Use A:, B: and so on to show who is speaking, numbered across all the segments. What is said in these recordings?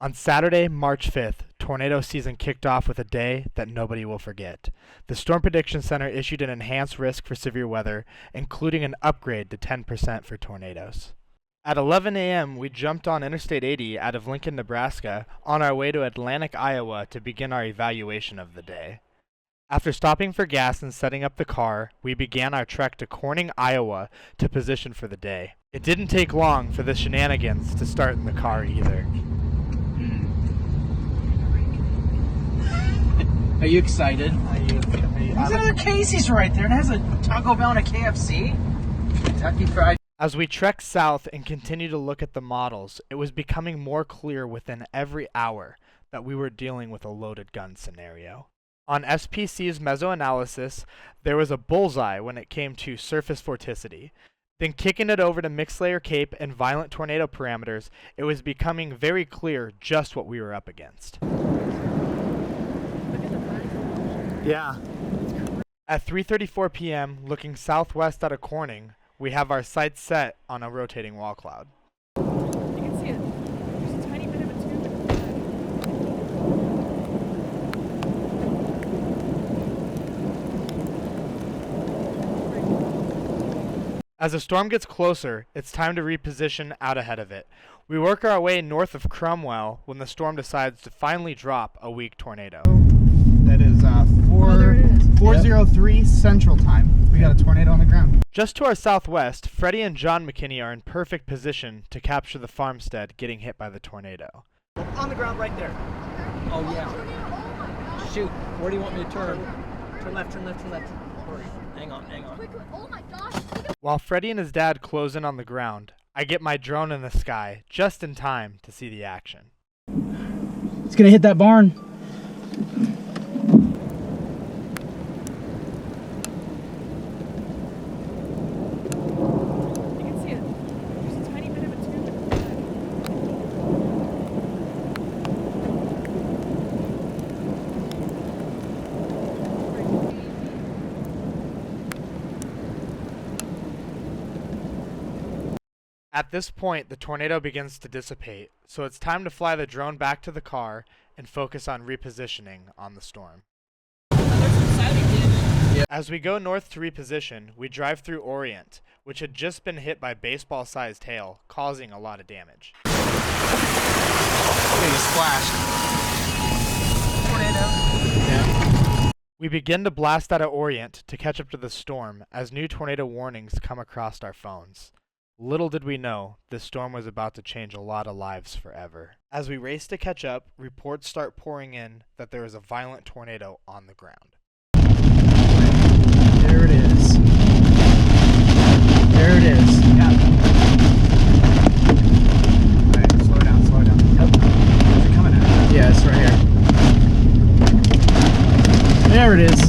A: On Saturday, March 5th, tornado season kicked off with a day that nobody will forget. The Storm Prediction Center issued an enhanced risk for severe weather, including an upgrade to 10% for tornadoes. At 11 a.m., we jumped on Interstate 80 out of Lincoln, Nebraska, on our way to Atlantic, Iowa to begin our evaluation of the day. After stopping for gas and setting up the car, we began our trek to Corning, Iowa to position for the day. It didn't take long for the shenanigans to start in the car either.
B: Are you excited? There's another Casey's right there. It has a Taco Bell and a KFC. Kentucky Fried.
A: As we trekked south and continued to look at the models, it was becoming more clear within every hour that we were dealing with a loaded gun scenario. On SPC's mesoanalysis, there was a bullseye when it came to surface vorticity. Then kicking it over to mixed layer CAPE and violent tornado parameters, it was becoming very clear just what we were up against. Yeah. At 3:34 p.m., looking southwest out of Corning, we have our sights set on a rotating wall cloud.
C: You can see it. There's a tiny bit of a tube.
A: As the storm gets closer, it's time to reposition out ahead of it. We work our way north of Cromwell when the storm decides to finally drop a weak tornado.
D: That is 4:03 Central Time. We got a tornado on the ground.
A: Just to our southwest, Freddie and John McKinney are in perfect position to capture the farmstead getting hit by the tornado.
B: On the ground right there. Oh, yeah. Shoot. Where do you want me to turn? Turn left, turn left, turn left. Kory, hang on, hang on.
E: Quick, oh my gosh.
A: While Freddie and his dad close in on the ground, I get my drone in the sky just in time to see the action.
B: It's going to hit that barn.
C: You can see it. There's a tiny bit of a tube.
A: At this point, the tornado begins to dissipate, so it's time to fly the drone back to the car and focus on repositioning on the storm. As we go north to reposition, we drive through Orient, which had just been hit by baseball-sized hail, causing a lot of damage.
D: Okay, you splashed.
B: Tornado.
D: Yeah.
A: We begin to blast out of Orient to catch up to the storm as new tornado warnings come across our phones. Little did we know, this storm was about to change a lot of lives forever. As we race to catch up, reports start pouring in that there is a violent tornado on the ground.
B: There it is. There it is.
D: Yeah. Alright, slow down, slow down. Yep. Where's it coming at?
B: Yeah, it's right here. There it is.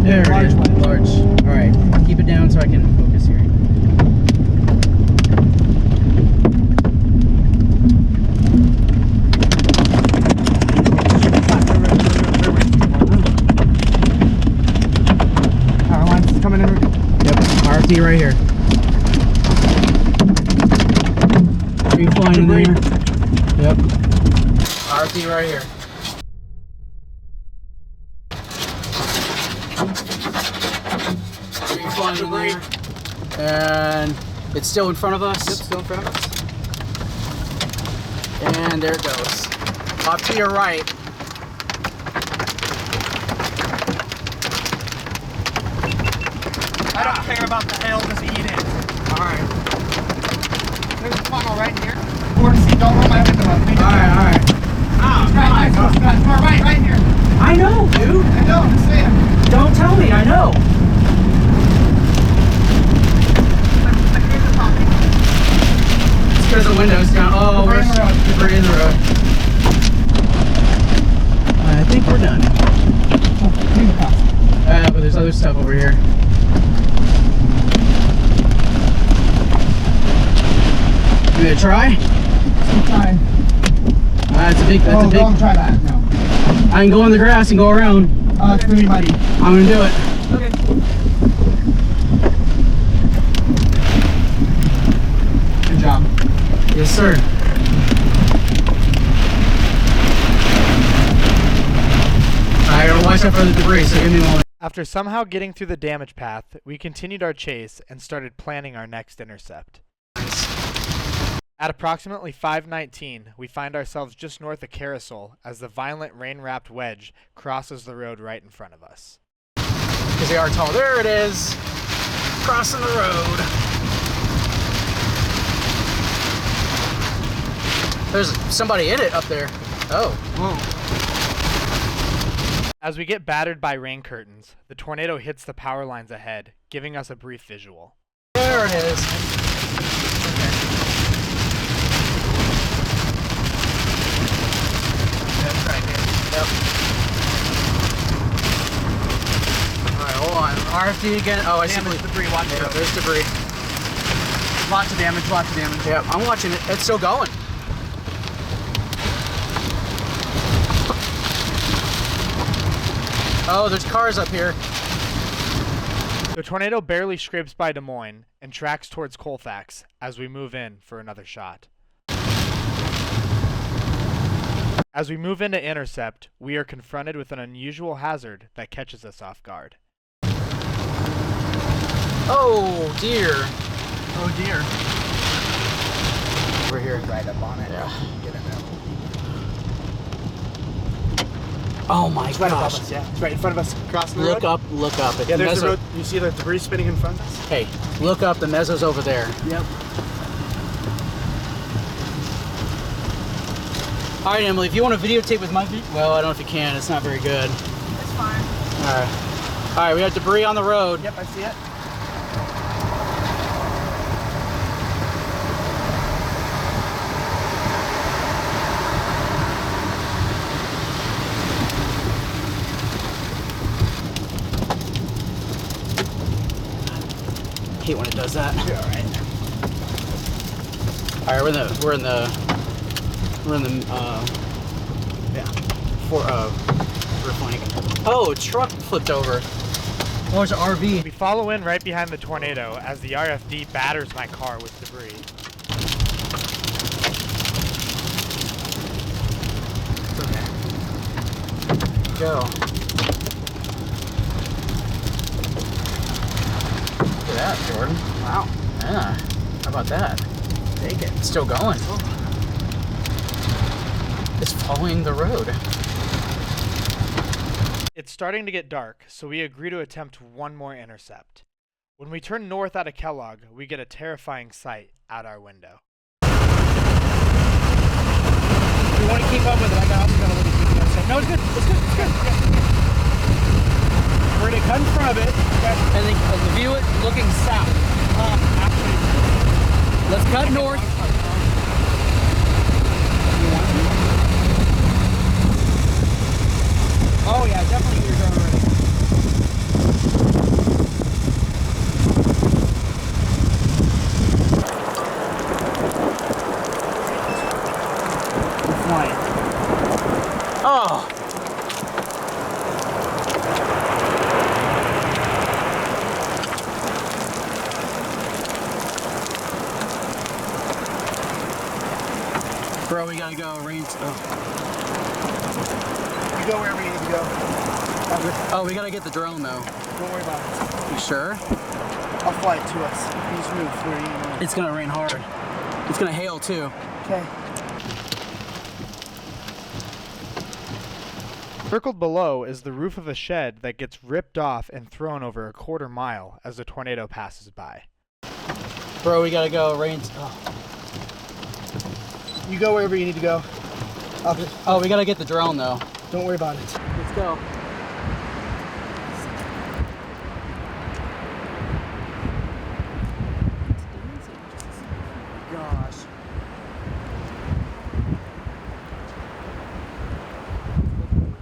B: There it is. Large. Alright, keep it down so I can focus here.
D: Coming in.
B: Yep, RT right here. Are you flying in there? Yep. RT right here. Are you flying in there? And it's still in front of us?
D: Yep, still in front of us.
B: And there it goes. Off to your right.
D: I don't care about the hail, just eat it. Alright. There's a funnel right here. Don't roll my window up.
B: Alright.
D: Oh, right, right here.
B: I know, dude.
D: I know, I'm saying.
B: Don't tell me, I know. It's because the window's down. Oh, we're in the road. I think we're done. But there's other stuff over here. You gonna try?
D: Fine.
B: That's a big.
D: Don't try that. No.
B: I can go on the grass and go around.
D: It's gonna be muddy.
B: I'm gonna do it.
D: Okay. Good job.
B: Yes, sir. except for the debris, so give me a moment.
A: After somehow getting through the damage path, we continued our chase and started planning our next intercept. At approximately 5:19, we find ourselves just north of Carousel as the violent rain-wrapped Wedge crosses the road right in front of us.
B: Because they are tall. There it is! Crossing the road. There's somebody in it up there. Oh. Whoa.
A: As we get battered by rain curtains, the tornado hits the power lines ahead, giving us a brief visual.
B: There it is. That's right here. Yep. Alright, hold on. RFD again. Oh, I see
D: debris. Watch
B: it. There's debris.
D: Lots of damage. Lots of damage.
B: Yep, I'm watching it. It's still going. Oh, there's cars up here.
A: The tornado barely scrapes by Des Moines and tracks towards Colfax as we move in for another shot. As we move into intercept, we are confronted with an unusual hazard that catches us off guard.
B: Oh dear.
D: Oh dear.
B: We're here.
D: Right up on it.
B: Yeah.
D: Get in there.
B: Oh my
D: It's right above
B: gosh.
D: us, yeah. It's right in front of us, crossing the road.
B: Look up.
D: Yeah, there's the road. You see the debris spinning in front of us?
B: Hey, look up. The mezzo's over there.
D: Yep.
B: All right, Emily, if you want to videotape with my well, I don't know if you can. It's not very good.
C: It's fine.
B: All right. All right, we got debris on the road.
D: Yep, I see it.
B: I hate when it does that.
D: You're all right.
B: All right, we're in the rear flank. Oh, a truck flipped over. Oh, it's an RV.
A: We follow in right behind the tornado as the RFD batters my car with debris.
B: Okay. Go. Look at that, Jordan. Wow. Yeah. How about that? Take it. It's still going. It's following the road.
A: It's starting to get dark, so we agree to attempt one more intercept. When we turn north out of Kellogg, we get a terrifying sight out our window.
D: If you want to keep up with it, I also got to look at GPS. No, it's good. It's good. It's good. We're going to cut in front of it.
B: And then view it looking south. Let's cut north.
D: Oh yeah, definitely you're going right. We're flying.
B: Oh. Bro, we gotta go. Rain's. Oh.
D: You go wherever you need to go.
B: Oh, we gotta get the drone though.
D: Don't worry about it.
B: You sure?
D: I'll fly it to us. You just move where you need.
B: It's gonna rain hard. It's gonna hail too.
D: Okay.
A: Circled below is the roof of a shed that gets ripped off and thrown over a quarter mile as the tornado passes by.
B: Bro, we gotta go. Rain's. Oh.
D: You go wherever you need to go.
B: Oh, we gotta get the drone though.
D: Don't worry about it.
B: Let's go.
D: Gosh.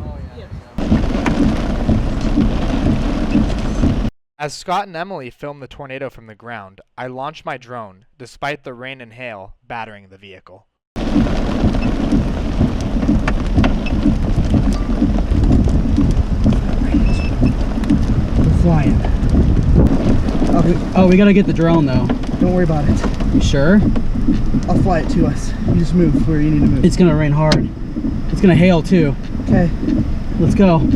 B: Oh yeah.
A: As Scott and Emily film the tornado from the ground, I launch my drone, despite the rain and hail battering the vehicle.
D: We're flying.
B: Oh, we gotta get the drone though.
D: Don't worry about it.
B: You sure?
D: I'll fly it to us. You just move where you need to move.
B: It's gonna rain hard. It's gonna hail too.
D: Okay.
B: Let's go.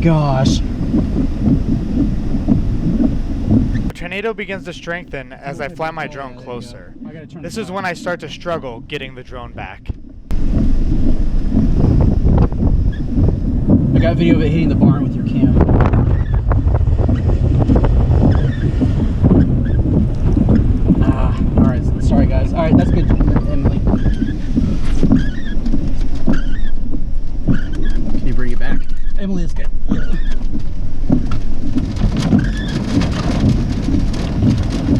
B: gosh.
A: The tornado begins to strengthen as I fly my drone closer. This is when I start to struggle getting the drone back.
B: I got video of it hitting the barn with your cam. Alright, sorry guys. Alright, that's good, Emily. Can you bring it back? Emily, it's good.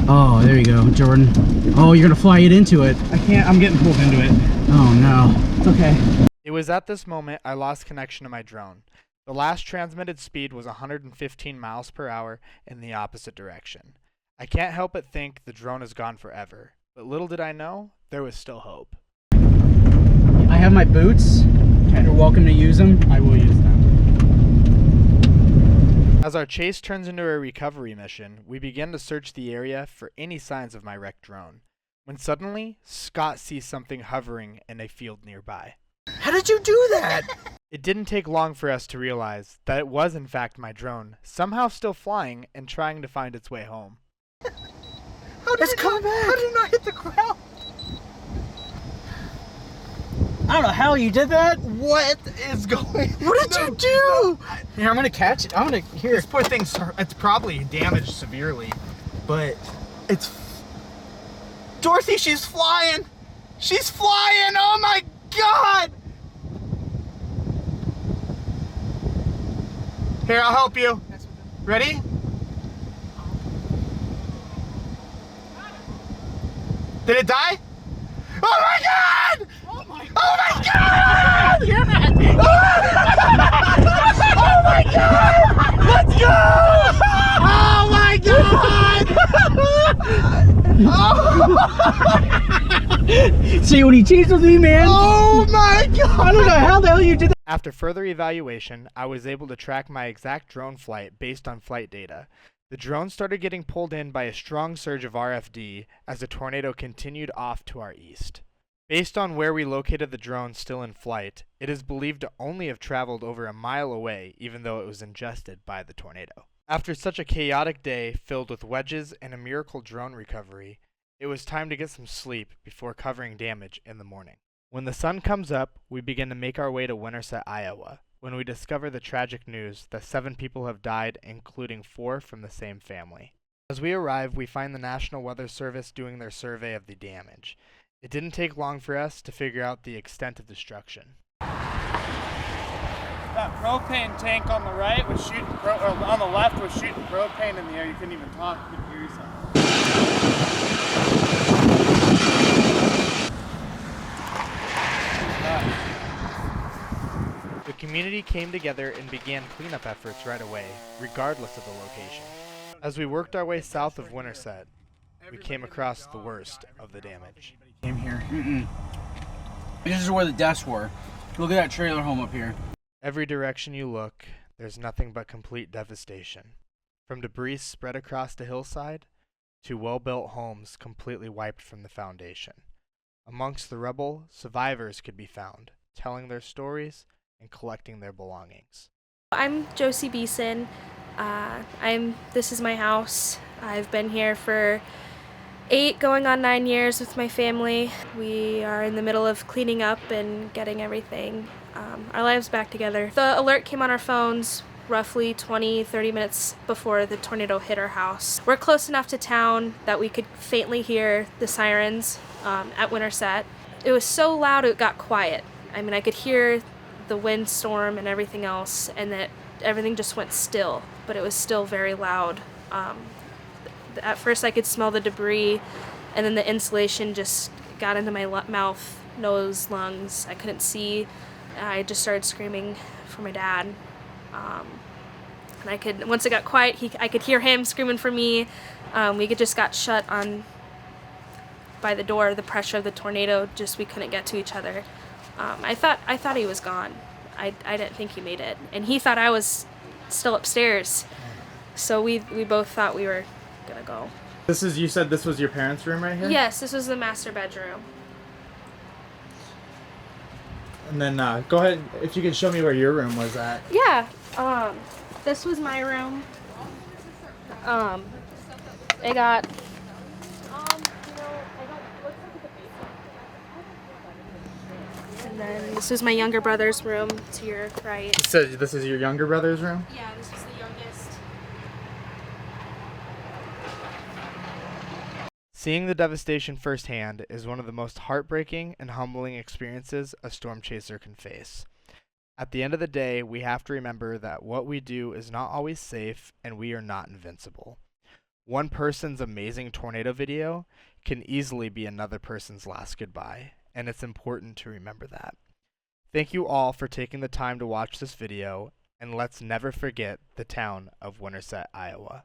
B: Oh, there you go, Jordan. Oh, you're gonna fly it into it. I can't, I'm getting pulled into it. Oh no, it's okay.
A: It was at this moment I lost connection to my drone. The last transmitted speed was 115 miles per hour in the opposite direction. I can't help but think the drone is gone forever, but little did I know, there was still hope.
B: I have my boots. You're welcome to use them. I will use them.
A: As our chase turns into a recovery mission, we begin to search the area for any signs of my wrecked drone, when suddenly, Scott sees something hovering in a field nearby.
D: How did you do that?
A: It didn't take long for us to realize that it was in fact my drone, somehow still flying and trying to find its way home.
D: How did it not hit the ground?
B: I don't know how you did that.
D: What is going? What did you do?
B: Here, I'm gonna catch it. I'm gonna here.
D: This poor thing's, it's probably damaged severely, but it's Dorothy. She's flying. She's flying. Oh my God! Here, I'll help you. Ready? Did it die? Oh my God! Oh my God! Yes! Oh my God! Let's go! Oh my God!
B: See what he cheats with me, man?
D: Oh my God!
B: I don't know how the hell you did that.
A: After further evaluation, I was able to track my exact drone flight based on flight data. The drone started getting pulled in by a strong surge of RFD as the tornado continued off to our east. Based on where we located the drone still in flight, it is believed to only have traveled over a mile away even though it was ingested by the tornado. After such a chaotic day filled with wedges and a miracle drone recovery, it was time to get some sleep before covering damage in the morning. When the sun comes up, we begin to make our way to Winterset, Iowa, when we discover the tragic news that 7 people have died, including 4 from the same family. As we arrive, we find the National Weather Service doing their survey of the damage. It didn't take long for us to figure out the extent of destruction.
E: That propane tank on the right was shooting, on the left was shooting propane in the air. You couldn't even talk, you couldn't hear yourself.
A: The community came together and began cleanup efforts right away, regardless of the location. As we worked our way south of Winterset, we came across the worst of the damage.
B: Came here. This is where the deaths were. Look at that trailer home up here.
A: Every direction you look, there's nothing but complete devastation. From debris spread across the hillside, to well-built homes completely wiped from the foundation. Amongst the rubble, survivors could be found, telling their stories and collecting their belongings.
F: I'm Josie Beeson. This is my house. I've been here for 8 going on 9 years with my family. We are in the middle of cleaning up and getting everything, our lives back together. The alert came on our phones roughly 20-30 minutes before the tornado hit our house. We're close enough to town that we could faintly hear the sirens at Winterset. It was so loud it got quiet. I mean, I could hear the windstorm and everything else, and that everything just went still, but it was still very loud. At first I could smell the debris, and then the insulation just got into my mouth, nose, lungs. I couldn't see. I just started screaming for my dad. And once it got quiet, I could hear him screaming for me. We just got shut on by the door. The pressure of the tornado, we couldn't get to each other. I thought he was gone. I didn't think he made it, and he thought I was still upstairs. So we both thought we were gonna go.
A: You said this was your parents' room right here?
F: Yes, this was the master bedroom.
A: And then go ahead, if you can show me where your room was at.
F: Yeah, This was my room. It got. And then this was my younger brother's room to your right.
A: So this is your younger brother's room?
F: Yeah, this was the youngest.
A: Seeing the devastation firsthand is one of the most heartbreaking and humbling experiences a storm chaser can face. At the end of the day, we have to remember that what we do is not always safe and we are not invincible. One person's amazing tornado video can easily be another person's last goodbye, and it's important to remember that. Thank you all for taking the time to watch this video, and let's never forget the town of Winterset, Iowa.